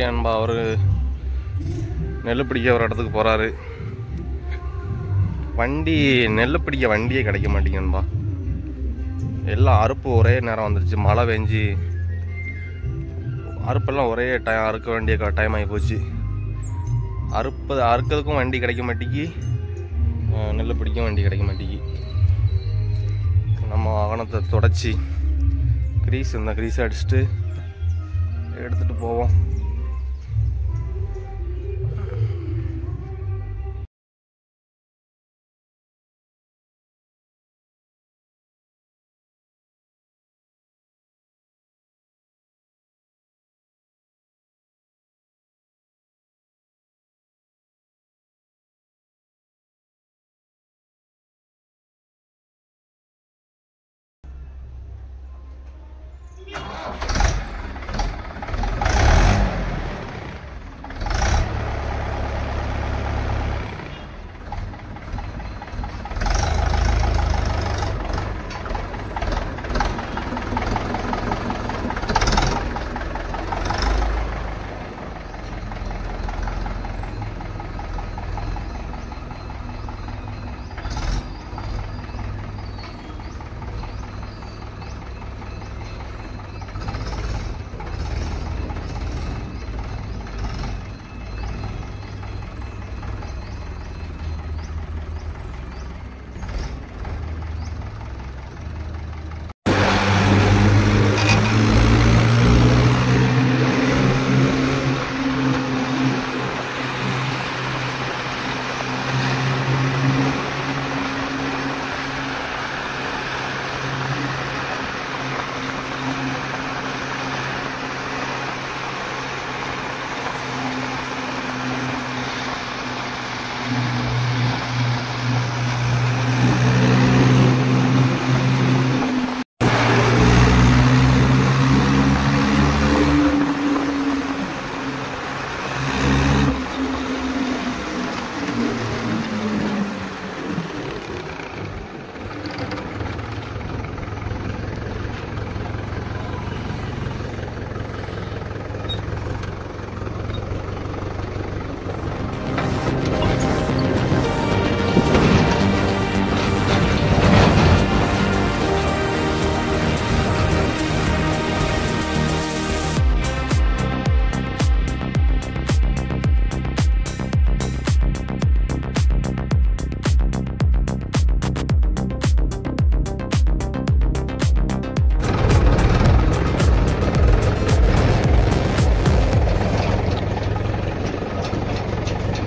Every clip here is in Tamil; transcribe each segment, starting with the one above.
ஏன்பா அவர் நெல் பிடிக்க ஒரு இடத்துக்கு போகிறாரு. வண்டி நெல் பிடிக்க வண்டியே கிடைக்க மாட்டேங்கன்பா. எல்லாம் அறுப்பு ஒரே நேரம் வந்துருச்சு. மழை பெஞ்சு அறுப்பெல்லாம் ஒரே டைம் அறுக்க வேண்டிய டைம் ஆகி போச்சு. அறுக்கிறதுக்கும் வண்டி கிடைக்க மாட்டேங்கி, நெல் பிடிக்கும் வண்டி கிடைக்க மாட்டேங்கி. நம்ம வாகனத்தை தொடச்சி இந்த கிரீஸ் அடிச்சுட்டு எடுத்துகிட்டு போவோம்.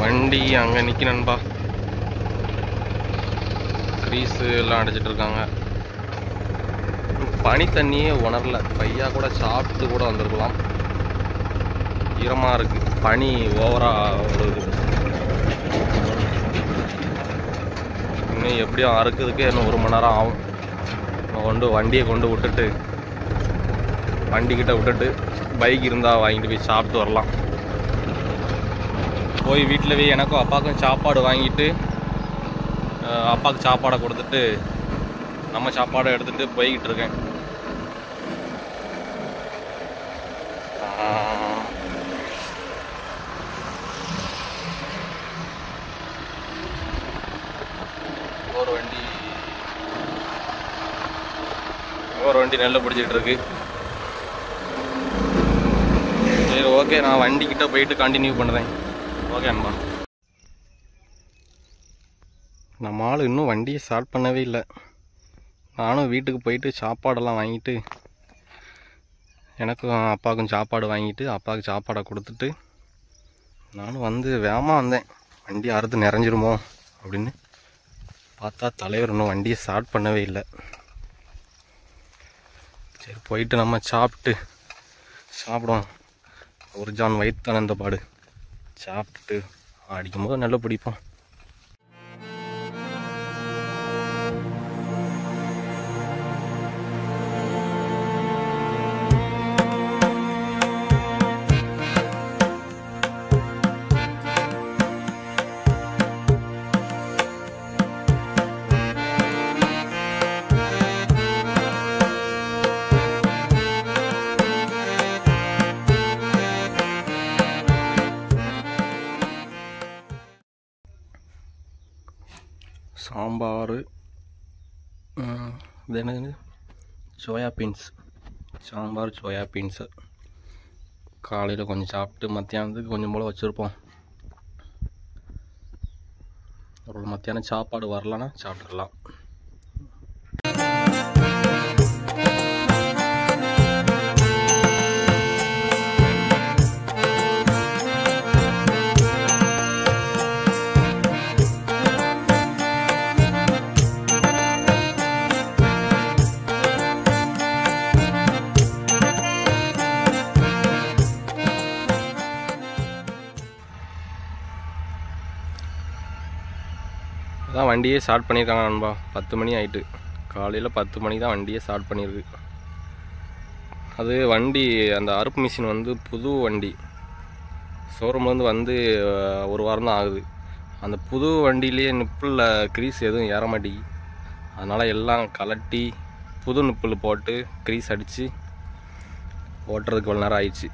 வண்டி அங்கே நிற்கணும்பா. கிரீஸு எல்லாம் அடைச்சிட்டு இருக்காங்க. பனி தண்ணியே உணரல. பையா கூட சாப்பிட்டு கூட வந்திருக்கலாம். ஈரமாக இருக்குது. பனி ஓவராக வருது. இன்னும் எப்படியும் அறுக்கிறதுக்கே இன்னும் 1 மணி நேரம் ஆகும். வண்டியை கொண்டு விட்டுட்டு, வண்டிக்கிட்ட விட்டுட்டு பைக் இருந்தால் வாங்கிட்டு போய் சாப்பிட்டு வரலாம். போய் வீட்டில் போய் எனக்கும் அப்பாவுக்கும் சாப்பாடு வாங்கிட்டு, அப்பாவுக்கு சாப்பாடை கொடுத்துட்டு நம்ம சாப்பாடை எடுத்துகிட்டு போய்கிட்டு இருக்கேன். ஒரு வண்டி நெல்லை பிடிச்சிட்டு இருக்கு. சரி, ஓகே, நான் வண்டிக்கிட்ட போயிட்டு கண்டினியூ பண்ணுறேன். ஓகே அன்பா. நம்ம ஆள் இன்னும் வண்டியை ஸ்டார்ட் பண்ணவே இல்லை. நானும் வீட்டுக்கு போயிட்டு சாப்பாடெல்லாம் வாங்கிட்டு, எனக்கும் அப்பாவுக்கும் சாப்பாடு வாங்கிட்டு அப்பாவுக்கு சாப்பாடை கொடுத்துட்டு நானும் வேகமாக வந்தேன். வண்டி அறுத்து நிறைஞ்சிருமோ அப்படின்னு பார்த்தா தலைவர் இன்னும் வண்டியை ஸ்டார்ட் பண்ணவே இல்லை. சரி, போயிட்டு நம்ம சாப்பிடுவோம். ஒரு ஜான் வயிற்றான பாடு சாப்பிட்டுட்டு அடிக்கும் போது நல்லா பிடிப்போம். சாம்பார், இது என்னது, soya beans. Sambar soya beans காலையில் கொஞ்சம் சாப்பிட்டு மத்தியானத்துக்கு கொஞ்சம் போல் வச்சுருப்போம். ஒரு மத்தியானம் சாப்பாடு வரலன்னா சாப்பிட்டுக்கலாம். அதான் வண்டியே ஸ்டார்ட் பண்ணியிருக்காங்க நண்பா. 10 மணி ஆகிட்டு. காலையில் 10 மணிக்கு தான் வண்டியே ஸ்டார்ட் பண்ணியிருக்கு. அது வண்டி அந்த அறுப்பு மிஷின் வந்து புது வண்டி, ஷோரூம்லேருந்து வந்து ஒரு வாரம் தான் ஆகுது. அந்த புது வண்டியிலேயே நிப்பிளில் க்ரீஸ் எதுவும் ஏற மாட்டேங்கி. அதனால் எல்லாம் கலட்டி புது நிப்பிள் போட்டு க்ரீஸ் அடித்து ஓட்டுறதுக்கு இவ்வளோ நேரம் ஆயிடுச்சு.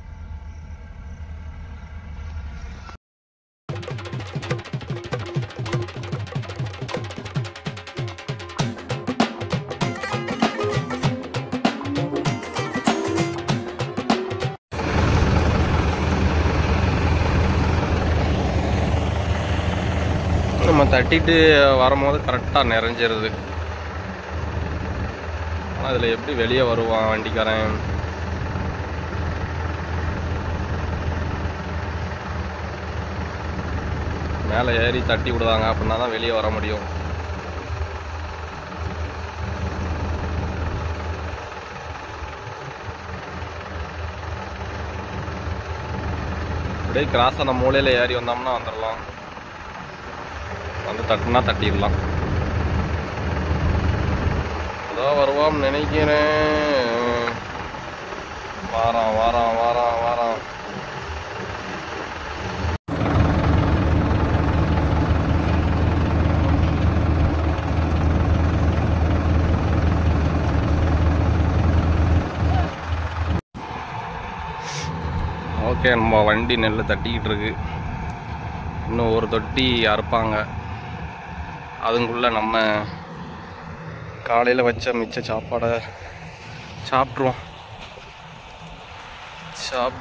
நம்ம தட்டிட்டு வரும்போது கரெக்டாக நிறைஞ்சிருது. ஆனால் அதில் எப்படி வெளியே வருவான் வண்டிக்காரன்? மேலே ஏறி தட்டி விடுவாங்க, அப்படின்னா தான் வெளியே வர முடியும். அப்படியே கிராஸ் அந்த மூலையில் ஏறி வந்தோம்னா வந்துடலாம். வந்து தட்டுனா தட்டிடலாம். அதோ வருவான்னு நினைக்கிறேன். வாரான் வாரான் வாரான் வாரான். ஓகே, நம்ம வண்டி நெல் தட்டிக்கிட்டு இருக்கு. இன்னும் ஒரு தொட்டி அறுப்பாங்க. அதுக்குள்ளே நம்ம காலையில் வச்ச மிச்ச சாப்பாடை சாப்பிட்ருவோம்.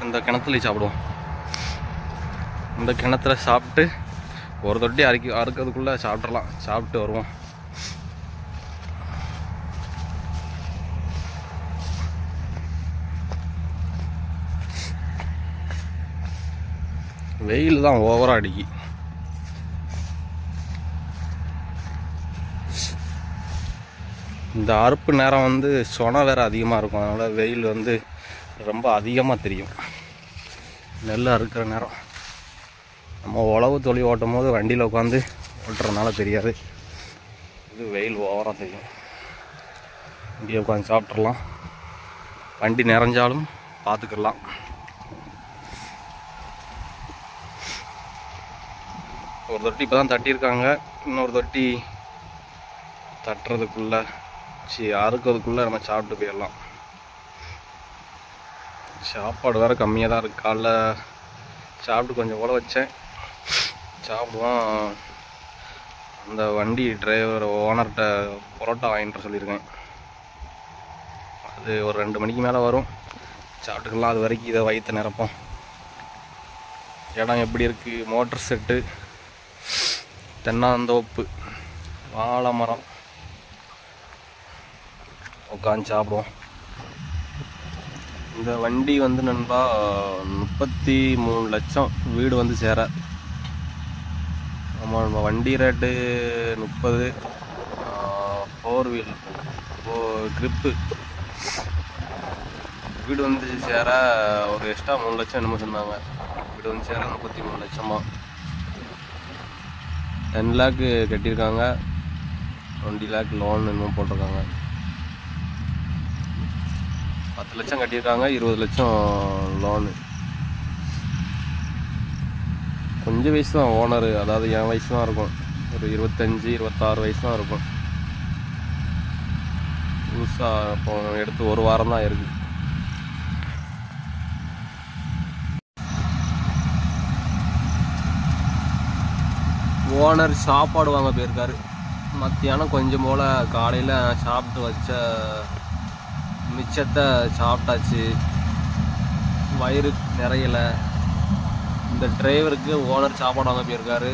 இந்த கிணத்துலேயே சாப்பிடுவோம். இந்த கிணத்துல சாப்பிட்டு ஒரு தொட்டி அறுக்கிறதுக்குள்ளே சாப்பிட்றலாம். சாப்பிட்டு வருவோம். வெயில் தான் ஓவராக அடிக்கி. இந்த அறுப்பு நேரம் வந்து சொனை வேறு அதிகமாக இருக்கும். அதனால் வெயில் வந்து ரொம்ப அதிகமாக தெரியும். நெல் அறுக்கிற நேரம் நம்ம உழவு தொழில் ஓட்டும் போது வண்டியில் உட்காந்து ஓட்டுறதுனால தெரியாது. இது வெயில் ஓவராக தெரியும். இங்கே உட்காந்து சாப்பிட்றலாம். வண்டி நிறைஞ்சாலும் பார்த்துக்கலாம். ஒரு தொட்டி இப்போ தான் தட்டியிருக்காங்க. இன்னொரு தொட்டி தட்டுறதுக்குள்ளே அறுக்கிறதுக்குள்ளே நம்ம சாப்பிட்டு போயிடலாம். சாப்பாடு வேறு கம்மியாக தான் இருக்குது. காலைல சாப்பிட்டு கொஞ்சம் போல வச்சேன். சாப்பிடுவோம். அந்த வண்டி டிரைவர் ஓனர்கிட்ட பரோட்டா வாங்கிட்டு சொல்லியிருக்கேன். அது ஒரு 2 மணிக்கு மேலே வரும். சாப்பிட்டுக்கலாம். அது வரைக்கும் இதை வயிற்று நிரப்போம். இடம் எப்படி இருக்குது? மோட்டர் செட்டு, தென்னாந்தோப்பு, வாழை மரம், உட்காந்து சாப்பிடுவோம். இந்த வண்டி வந்து நண்பா 33 லட்சம் வீடு வந்து சேர. நம்ம வண்டி ரேட்டு 30. 4 வீல் க்ரிப்பு வீடு வந்து சேர ஒரு எக்ஸ்ட்ரா 3 லட்சம் என்னமோ சொன்னாங்க. வீடு வந்து சேர 33 லட்சமா. 10 லேக்கு கட்டியிருக்காங்க. 20 லேக் லோன் என்னமோ போட்டிருக்காங்க. 10 லட்சம் கட்டியிருக்காங்க. 20 லட்சம் லோனு. கொஞ்சம் வயசு தான் ஓனரு. அதாவது என் வயசு தான் இருக்கும். ஒரு 25-26 வயசு தான் இருக்கும். புதுசாக இப்போ எடுத்து ஒரு வாரம் தான் இருக்குது. ஓனர் சாப்பாடு வாங்க போயிருக்காரு. மத்தியானம் கொஞ்சம் போல் காலையில் சாப்பிட்டு வச்ச மிச்சத்தை சாப்பிட்டாச்சு. வயிறு நிறையலை. இந்த டிரைவருக்கு ஓனர் சாப்பாடு வாங்க போயிருக்காரு.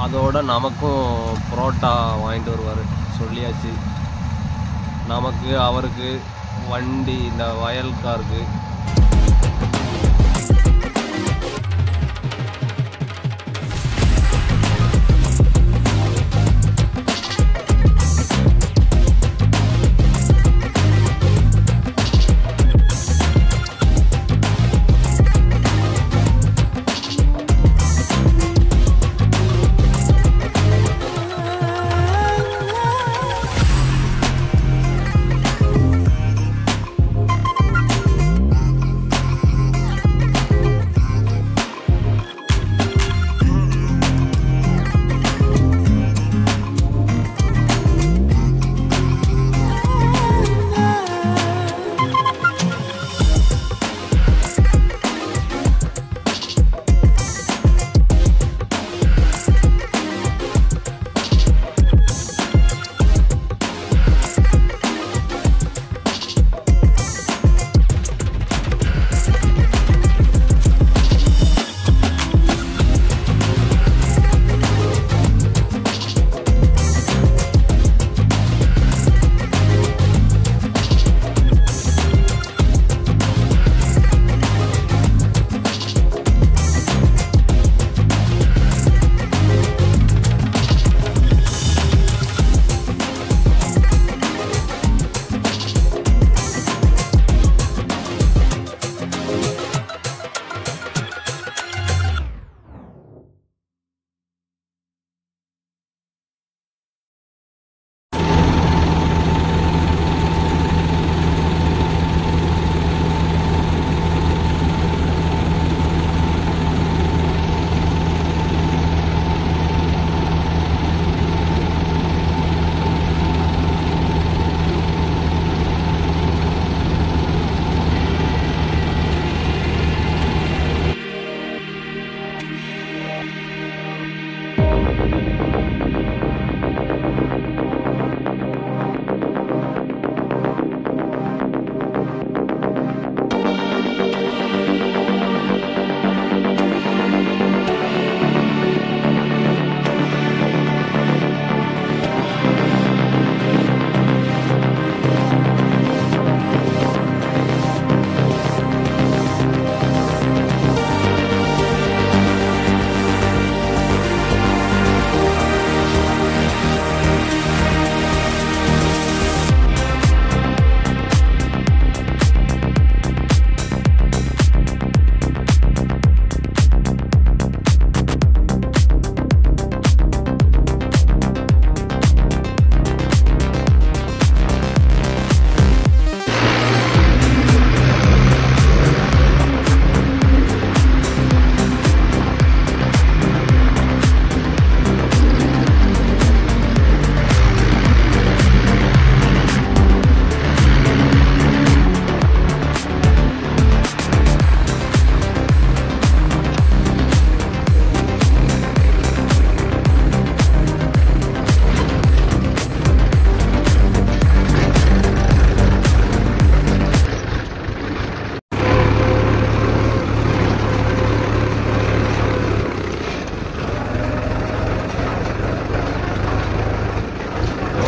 அதோட நமக்கும் புரோட்டா வாங்கிட்டு வருவார் சொல்லியாச்சு. நமக்கு அவருக்கு வண்டி இந்த வயல்காருக்கு.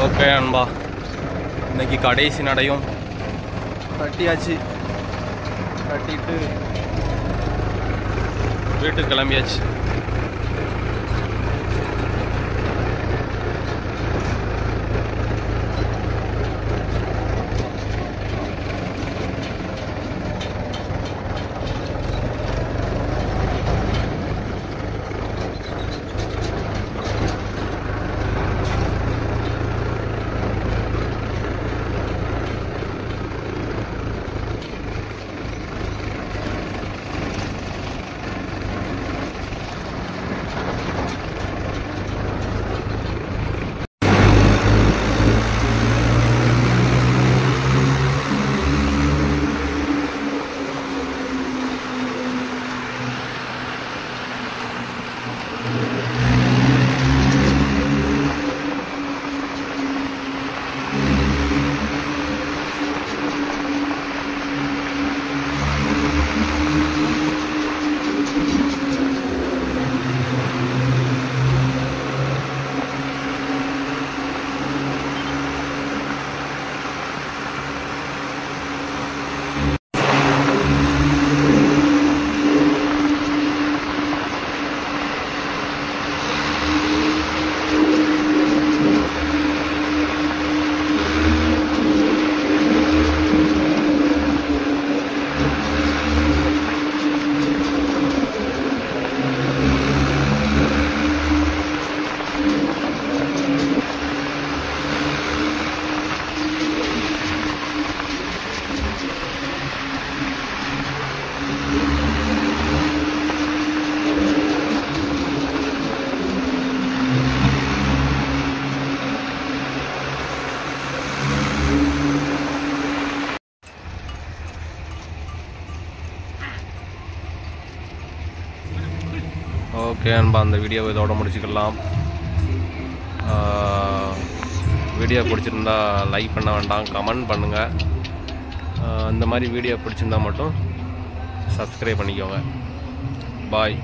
ஓகே அன்பா, இன்னைக்கு கடைசி நடையும் கட்டியாச்சு. கட்டிட்டு வீட்டுக்கு கிளம்பியாச்சு. ஓகே நண்பா, அந்த வீடியோவை இதோட முடிச்சுக்கலாம். வீடியோ பிடிச்சிருந்தா லைக் பண்ண வேண்டாம், கமெண்ட் பண்ணுங்கள். இந்த மாதிரி வீடியோ பிடிச்சிருந்தா மட்டும் சப்ஸ்கிரைப் பண்ணிக்கோங்க. பாய்.